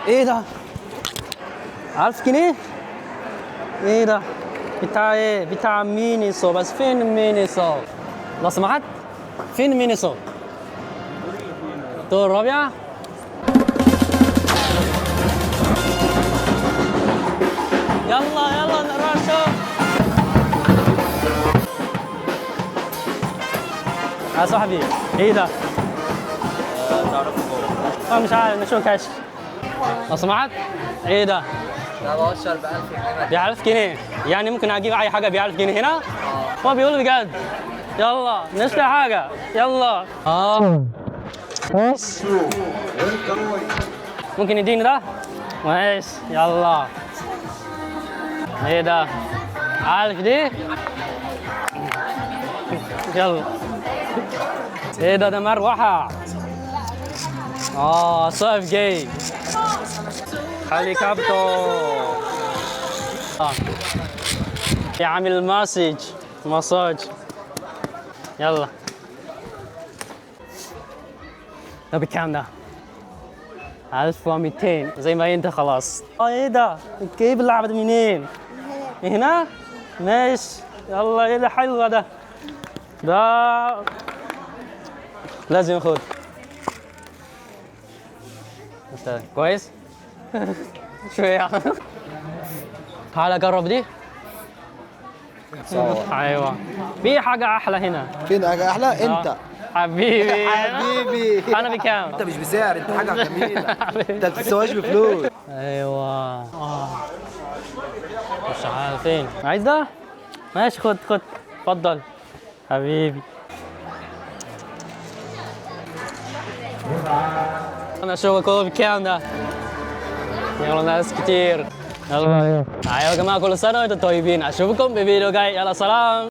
ايه ده؟ 1000 جنيه؟ ايه ده؟ بتاع ايه؟ بتاع مينيسو، بس فين مينيسو؟ لو سمحت فين مينيسو؟ الدور الرابع؟ يلا يلا نروح نشوف. يا صاحبي ايه ده؟ مش عارف نشوف كاش. لو سمحت ايه ده؟ ده بقشر ب 1000 جنيه. ب 1000 جنيه، يعني ممكن اجيب اي حاجه ب 1000 جنيه هنا؟ هو بيقول بجد. يلا نشتري حاجه يلا. بص ممكن يديني ده؟ ماشي يلا. ايه ده؟ 1000 دي؟ يلا. ايه ده؟ ده مروحه. صيف جاي. هليكوبتر. يعمل مساج. يلا. ده بكام ده؟ 1200 زي ما انت خلاص. ايه ده؟ جايب اللعبة دي منين؟ هنا؟ ماشي يلا. ايه ده حلوة ده؟ لازم اخد. كويس؟ شوية. تعال اجرب دي. ايوه في حاجة احلى هنا. فين حاجة أحلى؟ أنت حبيبي. حبيبي. انا بكام؟ أنت مش بسعر، أنت حاجة جميلة. أنت ما بتسواش بفلوس. ايوه. مش عارف فين. عايز ده؟ ماشي خد اتفضل حبيبي. انا اشوفك هو بكام ده؟ يلا ناس كتير. يلا ايوه يا جماعه كل سنه وانتم طيبين. اشوفكم بفيديو جاي. يلا سلام.